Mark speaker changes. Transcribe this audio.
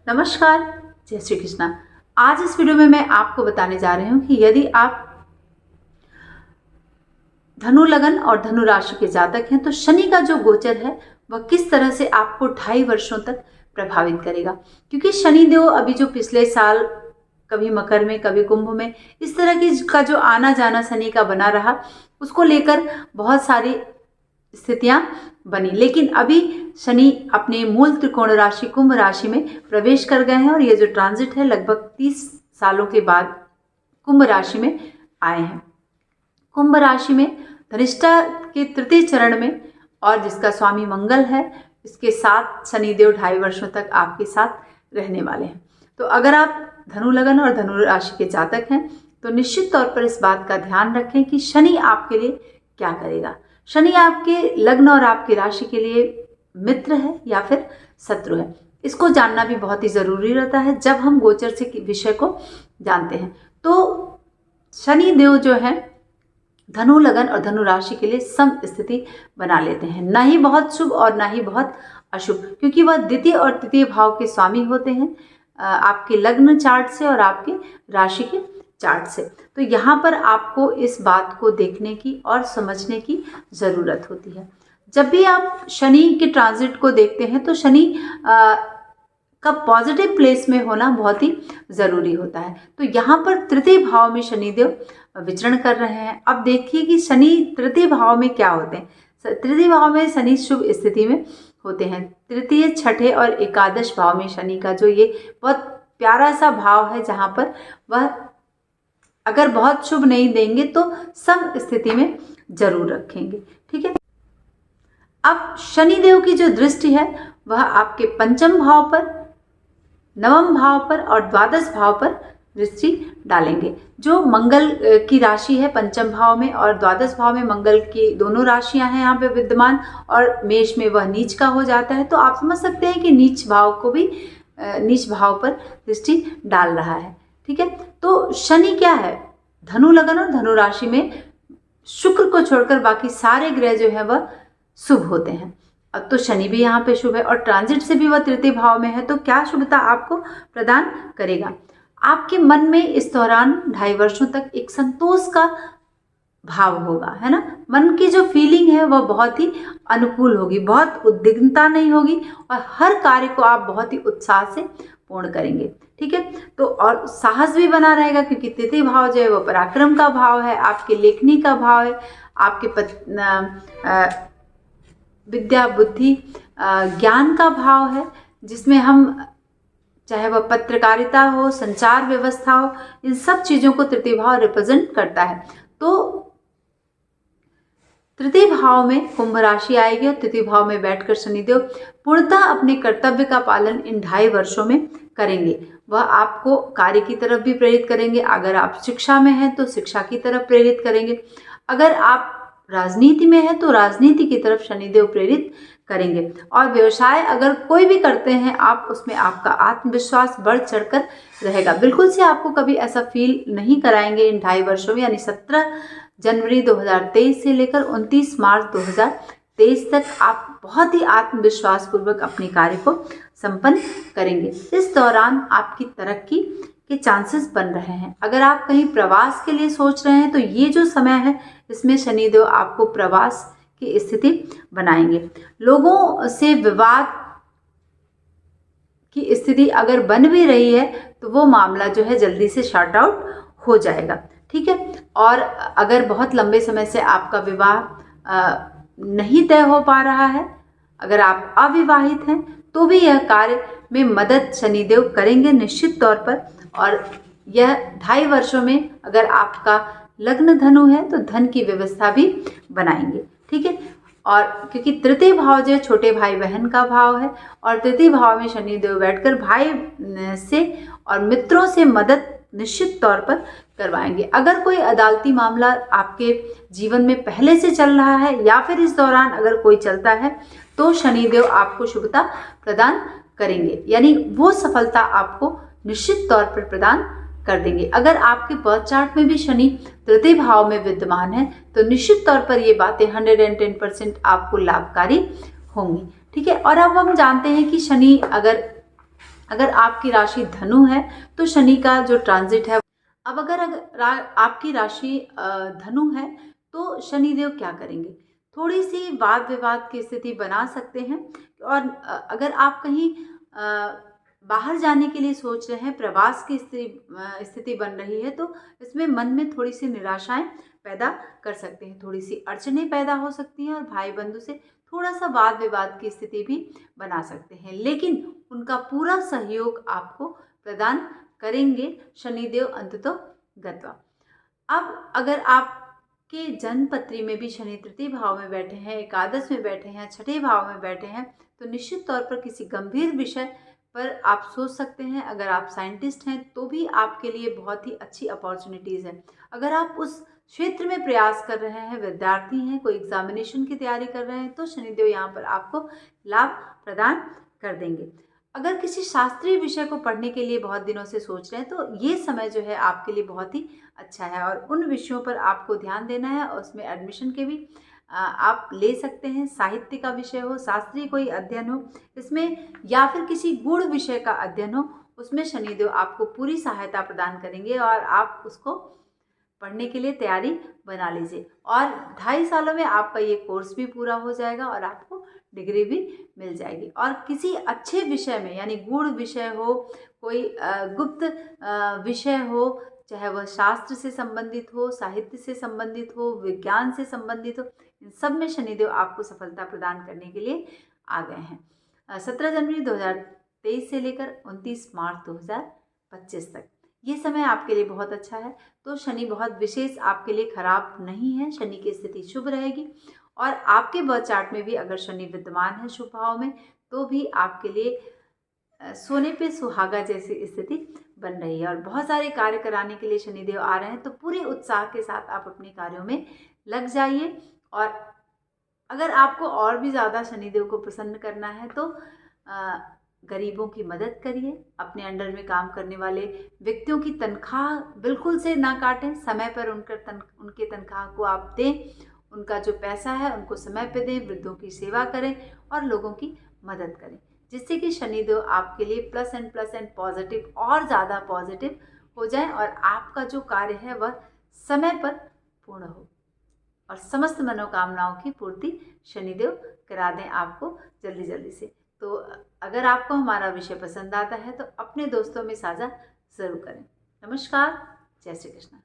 Speaker 1: नमस्कार, जय श्री कृष्णा। आज इस वीडियो में मैं आपको बताने जा रही हूँ कि यदि आप धनु लगन और धनु राशि के जातक हैं तो शनि का जो गोचर है वह किस तरह से आपको 2.5 वर्षों तक प्रभावित करेगा। क्योंकि शनि देव अभी जो पिछले साल कभी मकर में कभी कुंभ में इस तरह की का जो आना जाना शनि का बना रहा, उसको लेकर बहुत सारी स्थितियां बनी। लेकिन अभी शनि अपने मूल त्रिकोण राशि कुंभ राशि में प्रवेश कर गए हैं और ये जो ट्रांजिट है लगभग 30 सालों के बाद कुंभ राशि में आए हैं। कुंभ राशि में धनिष्ठा के तृतीय चरण में और जिसका स्वामी मंगल है, इसके साथ शनिदेव 2.5 वर्षों तक आपके साथ रहने वाले हैं। तो अगर आप धनु लगन और धनु राशि के जातक हैं तो निश्चित तौर पर इस बात का ध्यान रखें कि शनि आपके लिए क्या करेगा। शनि आपके लग्न और आपकी राशि के लिए मित्र है या फिर शत्रु है, इसको जानना भी बहुत ही ज़रूरी रहता है जब हम गोचर से विषय को जानते हैं। तो शनि देव जो है धनु लगन और धनु राशि के लिए सम स्थिति बना लेते हैं, ना ही बहुत शुभ और ना ही बहुत अशुभ, क्योंकि वह द्वितीय और तृतीय भाव के स्वामी होते हैं आपके लग्न चार्ट से और आपके राशि के चार्ट से। तो यहाँ पर आपको इस बात को देखने की और समझने की ज़रूरत होती है। जब भी आप शनि के ट्रांजिट को देखते हैं तो शनि का पॉजिटिव प्लेस में होना बहुत ही ज़रूरी होता है। तो यहाँ पर तृतीय भाव में शनिदेव विचरण कर रहे हैं। अब देखिए कि शनि तृतीय भाव में क्या होते हैं। तृतीय भाव में शनि शुभ स्थिति में होते हैं। तृतीय, छठे और एकादश भाव में शनि का जो ये बहुत प्यारा सा भाव है, जहाँ पर वह अगर बहुत शुभ नहीं देंगे तो सम स्थिति में जरूर रखेंगे। ठीक है। अब शनिदेव की जो दृष्टि है वह आपके पंचम भाव पर, नवम भाव पर और द्वादश भाव पर दृष्टि डालेंगे। जो मंगल की राशि है पंचम भाव में और द्वादश भाव में मंगल की दोनों राशियां हैं यहाँ पे विद्यमान, और मेष में वह नीच का हो जाता है। तो आप समझ सकते हैं कि नीच भाव को भी नीच भाव पर दृष्टि डाल रहा है। ठीक है। तो शनि क्या है, धनु लगन और धनु राशि में शुक्र को छोड़कर बाकी सारे ग्रह जो है वह शुभ होते हैं। अब तो शनि भी यहाँ पे शुभ है और ट्रांजिट से भी वह तृतीय भाव में है, तो क्या शुभता आपको प्रदान करेगा। आपके मन में इस दौरान 2.5 वर्षों तक एक संतोष का भाव होगा, है ना। मन की जो फीलिंग है वह बहुत ही अनुकूल होगी, बहुत उद्विग्नता नहीं होगी और हर कार्य को आप बहुत ही उत्साह से पूर्ण करेंगे। ठीक है। तो और साहस भी बना रहेगा, क्योंकि तृतीय भाव जो है वो पराक्रम का भाव है, आपके लेखनी का भाव है, आपके विद्या बुद्धि ज्ञान का भाव है, जिसमें हम चाहे वह पत्रकारिता हो, संचार व्यवस्था हो, इन सब चीज़ों को तृतीय भाव रिप्रेजेंट करता है। तो तृतीय भाव में कुंभ राशि आएगी और तृतीय भाव में बैठकर शनिदेव पूर्णतः अपने कर्तव्य का पालन इन 2.5 वर्षों में करेंगे। वह आपको कार्य की तरफ भी प्रेरित करेंगे। अगर आप शिक्षा में हैं तो शिक्षा की तरफ प्रेरित करेंगे। अगर आप राजनीति में है तो राजनीति की तरफ शनिदेव प्रेरित करेंगे। और व्यवसाय अगर कोई भी करते हैं आप, उसमें आपका आत्मविश्वास बढ़ चढ़कर रहेगा। बिल्कुल से आपको कभी ऐसा फील नहीं कराएंगे इन 2.5 वर्षों में, यानी 17 जनवरी 2023 से लेकर 29 मार्च 2023 तक आप बहुत ही आत्मविश्वास पूर्वक अपने कार्य को संपन्न करेंगे। इस दौरान आपकी तरक्की के चांसेस बन रहे हैं। अगर आप कहीं प्रवास के लिए सोच रहे हैं तो ये जो समय है इसमें शनिदेव आपको प्रवास की स्थिति बनाएंगे। लोगों से विवाद की स्थिति अगर बन भी रही है तो वो मामला जो है जल्दी से शॉर्ट आउट हो जाएगा। ठीक है। और अगर बहुत लंबे समय से आपका विवाह नहीं तय हो पा रहा है, अगर आप अविवाहित हैं तो भी यह कार्य में मदद शनिदेव करेंगे निश्चित तौर पर। और यह 2.5 वर्षों में अगर आपका लग्न धनु है तो धन की व्यवस्था भी बनाएंगे। ठीक है। और क्योंकि तृतीय भाव जो है छोटे भाई बहन का भाव है और तृतीय भाव में शनिदेव बैठकर भाई से और मित्रों से मदद निश्चित तौर पर करवाएंगे। अगर कोई अदालती मामला आपके जीवन में पहले से चल रहा है या फिर इस दौरान अगर कोई चलता है तो शनिदेव आपको शुभता प्रदान करेंगे, यानी वो सफलता आपको निश्चित तौर पर प्रदान कर देंगे। अगर आपके बर्थ चार्ट में भी शनि तृतीय भाव में विद्यमान है तो निश्चित तौर पर ये बातें 110% आपको लाभकारी होंगी। ठीक है। और अब हम जानते हैं कि शनि अगर अगर आपकी राशि धनु है तो शनि का जो ट्रांजिट है, अब अगर आपकी राशि धनु है तो शनिदेव क्या करेंगे, थोड़ी सी वाद विवाद की स्थिति बना सकते हैं। और अगर आप कहीं बाहर जाने के लिए सोच रहे हैं, प्रवास की स्थिति बन रही है, तो इसमें मन में थोड़ी सी निराशाएं पैदा कर सकते हैं, थोड़ी सी अड़चनें पैदा हो सकती हैं और भाई बंधु से थोड़ा सा वाद विवाद की स्थिति भी बना सकते हैं, लेकिन उनका पूरा सहयोग आपको प्रदान करेंगे शनिदेव अंततो गत्वा। अब अगर आपके जन्म पत्री में भी शनि तृतीय भाव में बैठे हैं, एकादश में बैठे हैं, छठे भाव में बैठे हैं, तो निश्चित तौर पर किसी गंभीर विषय पर आप सोच सकते हैं। अगर आप साइंटिस्ट हैं तो भी आपके लिए बहुत ही अच्छी अपॉर्चुनिटीज़ है। अगर आप उस क्षेत्र में प्रयास कर रहे हैं, विद्यार्थी हैं, कोई एग्जामिनेशन की तैयारी कर रहे हैं, तो शनिदेव यहाँ पर आपको लाभ प्रदान कर देंगे। अगर किसी शास्त्रीय विषय को पढ़ने के लिए बहुत दिनों से सोच रहे हैं तो ये समय जो है आपके लिए बहुत ही अच्छा है और उन विषयों पर आपको ध्यान देना है और उसमें एडमिशन के भी आप ले सकते हैं। साहित्य का विषय हो, शास्त्रीय कोई अध्ययन हो इसमें, या फिर किसी गूढ़ विषय का अध्ययन हो, उसमें शनिदेव आपको पूरी सहायता प्रदान करेंगे और आप उसको पढ़ने के लिए तैयारी बना लीजिए। और 2.5 सालों में आपका ये कोर्स भी पूरा हो जाएगा और आपको डिग्री भी मिल जाएगी। और किसी अच्छे विषय में, यानी गूढ़ विषय हो, कोई गुप्त विषय हो, चाहे वह शास्त्र से संबंधित हो, साहित्य से संबंधित हो, विज्ञान से संबंधित हो, इन सब में शनिदेव आपको सफलता प्रदान करने के लिए आ गए हैं। 17 जनवरी 2023 से लेकर 29 मार्च 2025 तक ये समय आपके लिए बहुत अच्छा है। तो शनि बहुत विशेष आपके लिए खराब नहीं है, शनि की स्थिति शुभ रहेगी। और आपके बर्थ चार्ट में भी अगर शनि विद्यमान है शुभ भाव में, तो भी आपके लिए सोने पे सुहागा जैसी स्थिति बन रही है और बहुत सारे कार्य कराने के लिए शनिदेव आ रहे हैं। तो पूरे उत्साह के साथ आप अपने कार्यों में लग जाइए। और अगर आपको और भी ज़्यादा शनिदेव को प्रसन्न करना है तो गरीबों की मदद करिए, अपने अंडर में काम करने वाले व्यक्तियों की तनख्वाह बिल्कुल से ना काटें, समय पर उनके तनख्वाह को आप दें, उनका जो पैसा है उनको समय पे दें, वृद्धों की सेवा करें और लोगों की मदद करें, जिससे कि शनिदेव आपके लिए प्लस एंड पॉजिटिव और ज़्यादा पॉजिटिव हो जाए और आपका जो कार्य है वह समय पर पूर्ण हो और समस्त मनोकामनाओं की पूर्ति शनिदेव करा दें आपको जल्दी जल्दी से। तो अगर आपको हमारा विषय पसंद आता है तो अपने दोस्तों में साझा ज़रूर करें। नमस्कार, जय श्री कृष्ण।